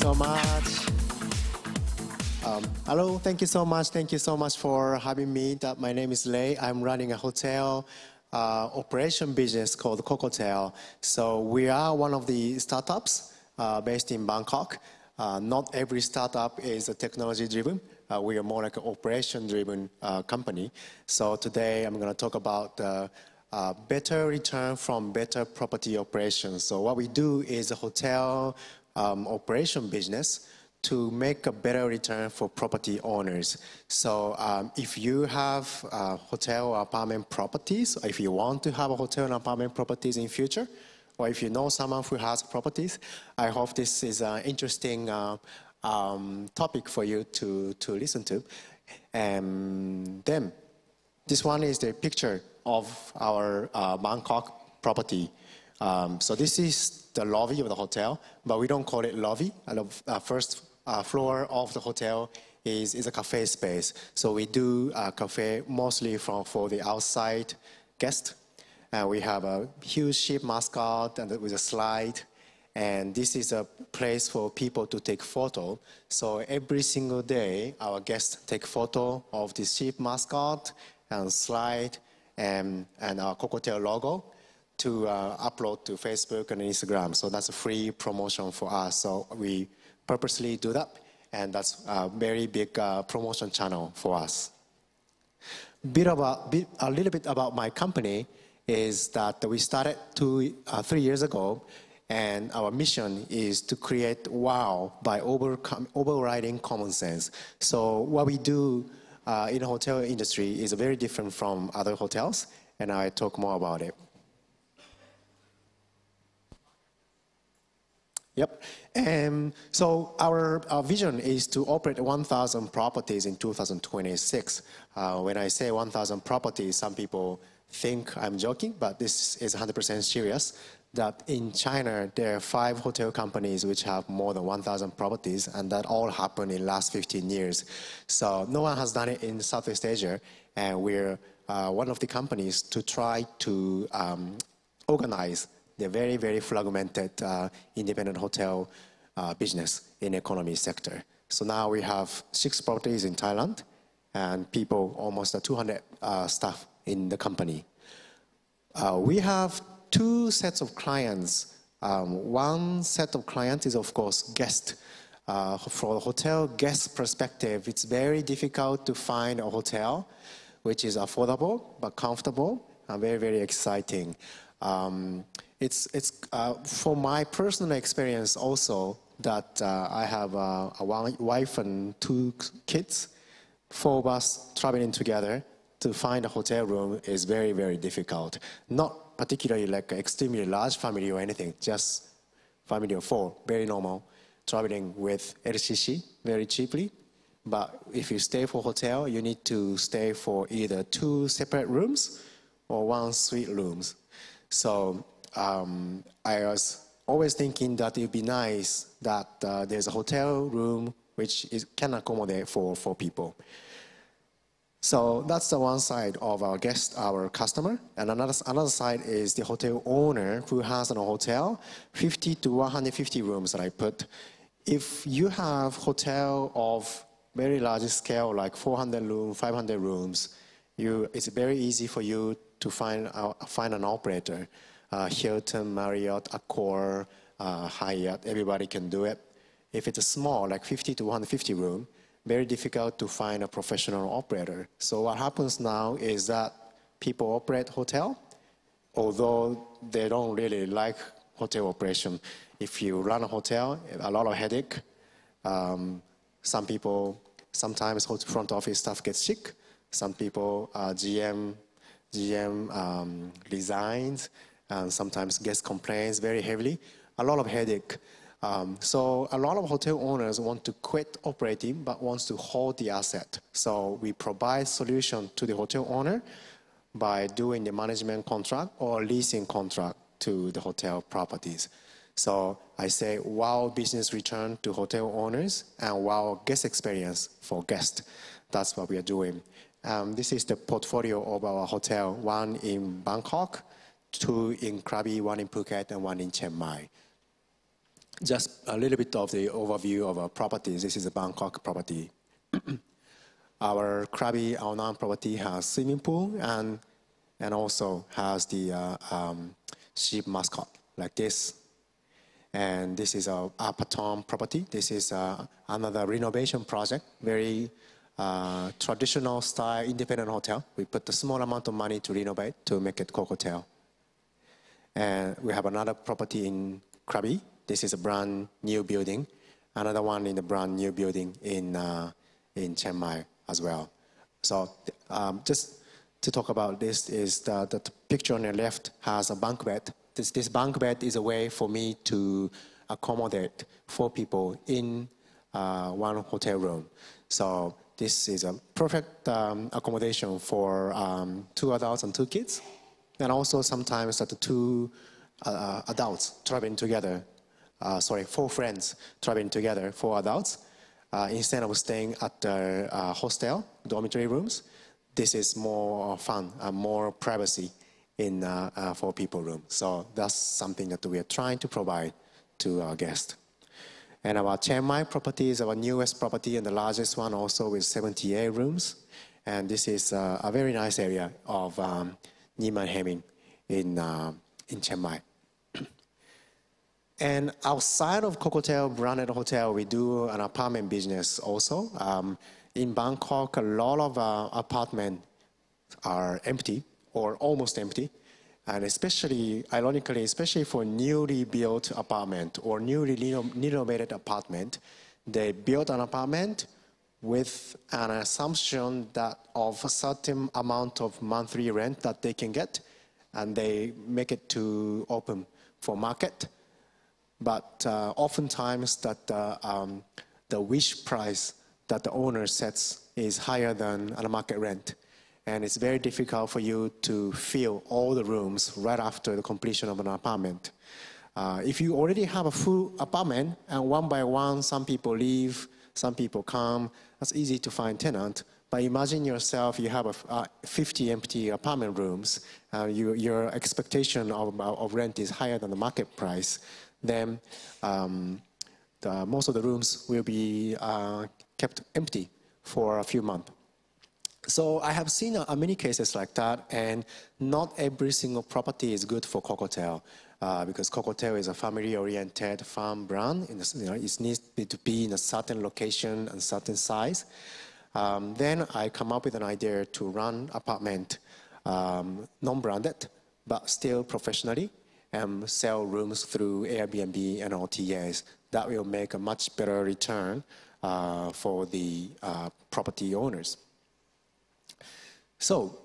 so much. Hello, thank you so much. Thank you so much for having me. My name is Lei. I'm running a hotel operation business called Kokotel. So we are one of the startups based in Bangkok. Not every startup is technology-driven. We are more like an operation-driven company. So today I'm going to talk about better return from better property operations. So what we do is a hotel operation business to make a better return for property owners. So if you have hotel or apartment properties, or if you want to have a hotel and apartment properties in future, or if you know someone who has properties, I hope this is an interesting topic for you to listen to. And then this one is the picture of our Bangkok property. So this is the lobby of the hotel, but we don't call it lobby. The first floor of the hotel is a cafe space. So we do a cafe mostly for the outside guests. We have a huge sheep mascot and with a slide. And this is a place for people to take photo. So every single day, our guests take photo of the sheep mascot and slide and our Kokotel logo to upload to Facebook and Instagram. So that's a free promotion for us. So we purposely do that. And that's a very big promotion channel for us. A little bit about my company is that we started 3 years ago, and our mission is to create wow by overriding common sense. So what we do in the hotel industry is very different from other hotels, and I'll talk more about it. Yep. So our vision is to operate 1,000 properties in 2026. When I say 1,000 properties, some people think I'm joking, but this is 100% serious. That in China, there are 5 hotel companies which have more than 1,000 properties, and that all happened in the last 15 years. So no one has done it in Southeast Asia, and we're one of the companies to try to organize the very, very fragmented independent hotel business in the economy sector. So now we have 6 properties in Thailand, and people, almost 200 staff in the company. We have 2 sets of clients. One set of clients is, of course, guests. From a hotel guest perspective, it's very difficult to find a hotel which is affordable but comfortable and very, very exciting. It's for my personal experience also that I have a wife and 2 kids. 4 of us traveling together to find a hotel room is very, very difficult. Not particularly like an extremely large family or anything, just family of 4, very normal, traveling with LCC very cheaply. But if you stay for hotel, you need to stay for either 2 separate rooms or 1 suite rooms. So I was always thinking that it would be nice that there's a hotel room which can accommodate for 4 people. So that's the one side of our guest, our customer. And another side is the hotel owner who has a hotel, 50 to 150 rooms that I put. If you have hotel of very large scale, like 400 rooms, 500 rooms, it's very easy for you to find an operator. Hilton, Marriott, Accor, Hyatt, everybody can do it. If it's a small, like 50 to 150 room, very difficult to find a professional operator. So what happens now is that people operate hotel, although they don't really like hotel operation. If you run a hotel, a lot of headache. Some people, sometimes front office staff gets sick. Some people, GM resigns, and sometimes guest complains very heavily. A lot of headache. So a lot of hotel owners want to quit operating but wants to hold the asset. So we provide solution to the hotel owner by doing the management contract or leasing contract to the hotel properties. So I say wow business return to hotel owners and wow guest experience for guests. That's what we are doing. This is the portfolio of our hotel, 1 in Bangkok, 2 in Krabi, 1 in Phuket, and 1 in Chiang Mai. just a little bit of the overview of our properties. This is a Bangkok property. Our Krabi Ao Nam property has swimming pool and also has the sheep mascot like this. And this is our Patom property. This is another renovation project, very traditional style independent hotel. We put a small amount of money to renovate to make it Kokotel. And we have another property in Krabi. This is a brand new building. Another one in the brand new building in Chiang Mai as well. So just to talk about this is the picture on the left has a bunk bed. This bunk bed is a way for me to accommodate 4 people in one hotel room. So this is a perfect accommodation for 2 adults and 2 kids. And also sometimes that the 2 adults traveling together, 4 friends traveling together, 4 adults, instead of staying at the hostel, dormitory rooms, this is more fun and more privacy in 4 people room. So that's something that we are trying to provide to our guests. And our Chiang Mai property is our newest property and the largest one also with 78 rooms. And this is a very nice area of Niman Heming in Chiang Mai. And outside of Kokotel branded hotel, we do an apartment business also. In Bangkok, a lot of apartments are empty or almost empty. And especially, ironically, especially for newly built apartment or newly renovated apartment, they build an apartment with an assumption that of a certain amount of monthly rent that they can get, and they make it to open for market. But oftentimes that the wish price that the owner sets is higher than a market rent. And it's very difficult for you to fill all the rooms right after the completion of an apartment. If you already have a full apartment and one by one some people leave, some people come, it's easy to find tenant. But imagine yourself, you have 50 empty apartment rooms, your expectation of rent is higher than the market price, then most of the rooms will be kept empty for a few months. So I have seen many cases like that, and not every single property is good for Kokotel, because Kokotel is a family-oriented farm brand. It needs to be in a certain location and certain size. Then I come up with an idea to run apartment, non-branded, but still professionally, and sell rooms through Airbnb and OTAs. That will make a much better return for the property owners. So,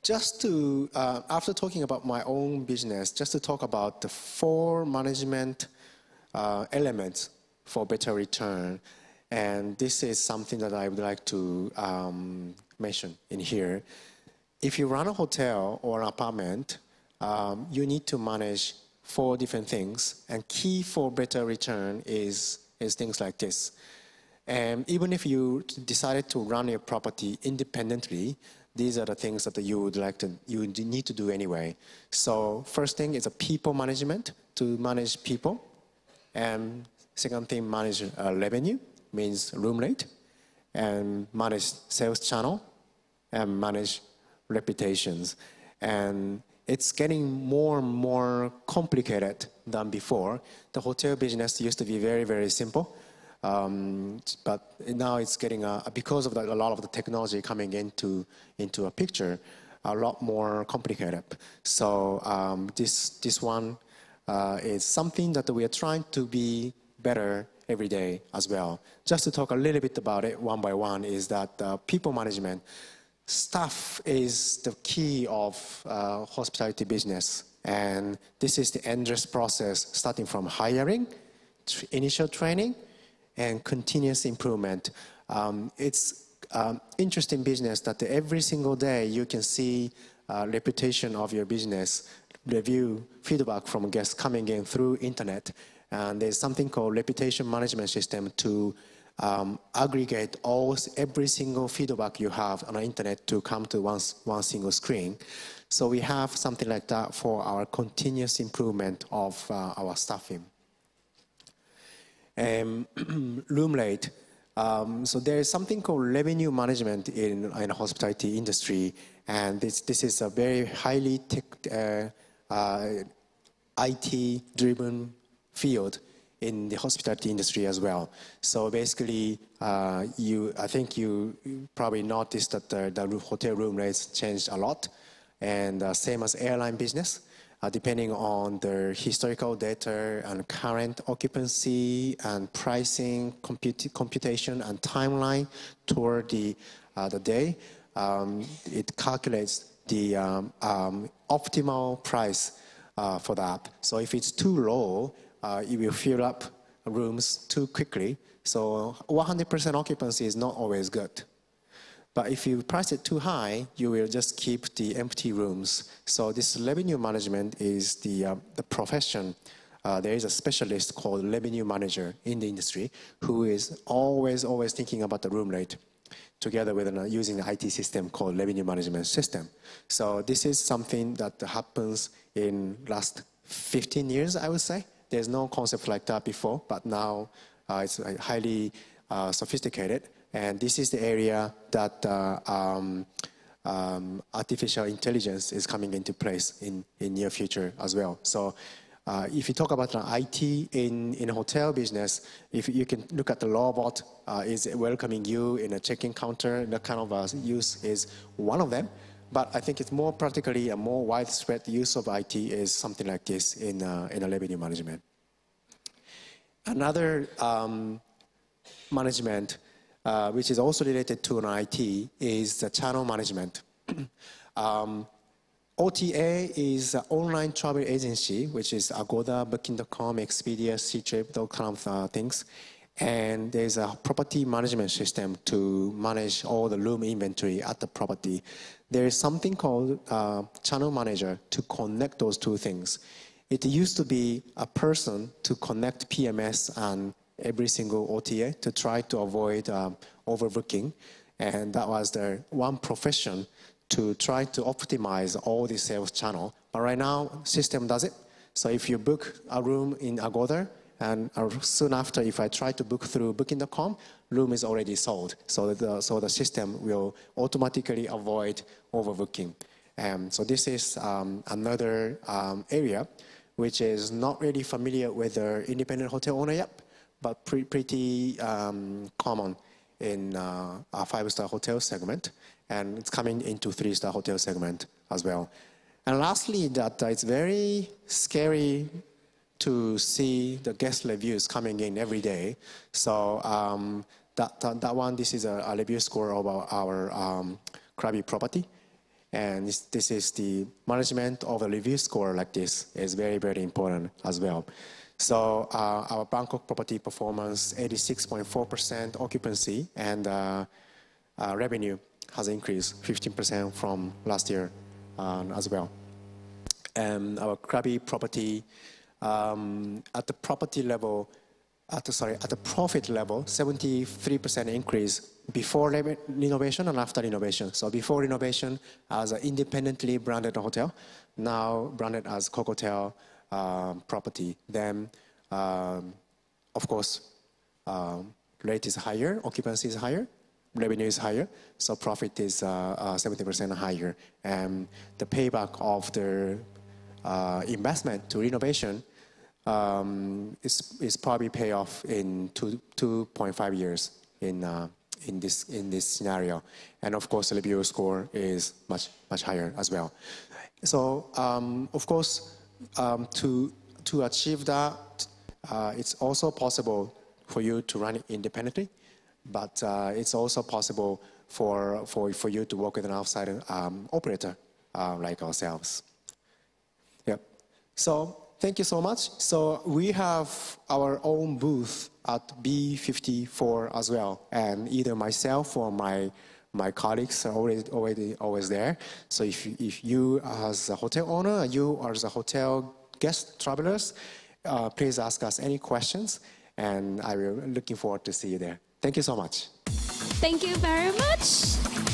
just to, after talking about my own business, just to talk about the 4 management elements for better return. And this is something that I would like to mention in here. If you run a hotel or an apartment, you need to manage 4 different things. And key for better return is things like this. And even if you decided to run your property independently, these are the things that you need to do anyway. So first thing is a people management, to manage people. And second thing, manage revenue, means room rate. And manage sales channel. And manage reputations. And it's getting more and more complicated than before. The hotel business used to be very, very simple. But now it's getting, because of a lot of the technology coming into a picture, a lot more complicated. So this one is something that we are trying to be better every day as well. Just to talk a little bit about it one by one is that people management, staff is the key of hospitality business. And this is the endless process starting from hiring, initial training, and continuous improvement. It's interesting business that every single day you can see reputation of your business, review, feedback from guests coming in through internet. And there's something called reputation management system to aggregate every single feedback you have on the internet to come to one single screen. So we have something like that for our continuous improvement of our staffing. Room rate. So there is something called revenue management in the hospitality industry, and this is a very highly IT-driven field in the hospitality industry as well. So basically, I think you probably noticed that the hotel room rates changed a lot, and same as airline business. Depending on the historical data and current occupancy and pricing, computation and timeline toward the day, it calculates the optimal price for that. So if it's too low, it will fill up rooms too quickly. So 100% occupancy is not always good. But if you price it too high, you will just keep the empty rooms. So this revenue management is the profession. There is a specialist called revenue manager in the industry who is always thinking about the room rate together with using the IT system called revenue management system. So this is something that happens in last 15 years, I would say. There's no concept like that before, but now it's highly sophisticated. And this is the area that artificial intelligence is coming into place in near future as well. So if you talk about IT in hotel business, if you can look at the robot is welcoming you in a check-in counter, that kind of use is one of them. But I think it's more practically a more widespread use of IT is something like this in a revenue management. Another management which is also related to an IT, is the channel management. OTA is an online travel agency, which is Agoda, Booking.com, Expedia, Ctrip, those kind of things. And there's a property management system to manage all the room inventory at the property. There is something called channel manager to connect those two things. It used to be a person to connect PMS and every single OTA to try to avoid overbooking. And that was the one profession to try to optimize all the sales channel. But right now, system does it. So if you book a room in Agoda, and soon after, if I try to book through Booking.com, room is already sold. So the system will automatically avoid overbooking. So this is another area which is not really familiar with the independent hotel owner yet, but pretty common in a 5-star hotel segment, and it's coming into 3-star hotel segment as well. And lastly, that it's very scary to see the guest reviews coming in every day. So that one, this is a review score of our Krabi property. And this is the management of a review score like this is very, very important as well. So our Bangkok property performance, 86.4% occupancy, and revenue has increased 15% from last year as well. And our Krabi property, at the property level, at the profit level, 73% increase before renovation and after renovation. So before renovation as an independently branded hotel, now branded as Kokotel property. Then, of course, rate is higher, occupancy is higher, revenue is higher, so profit is 70% higher. And the payback of the investment to renovation is probably pay off in 2.5 years in this scenario. And of course, the review score is much higher as well. So of course, to achieve that, it's also possible for you to run it independently, but it's also possible for you to work with an outside operator like ourselves. Yep. So thank you so much. So we have our own booth at B54 as well, and either myself or my colleagues are always there. So if you as a hotel owner, you as a hotel guest travelers, please ask us any questions, and I will looking forward to see you there. Thank you so much. Thank you very much.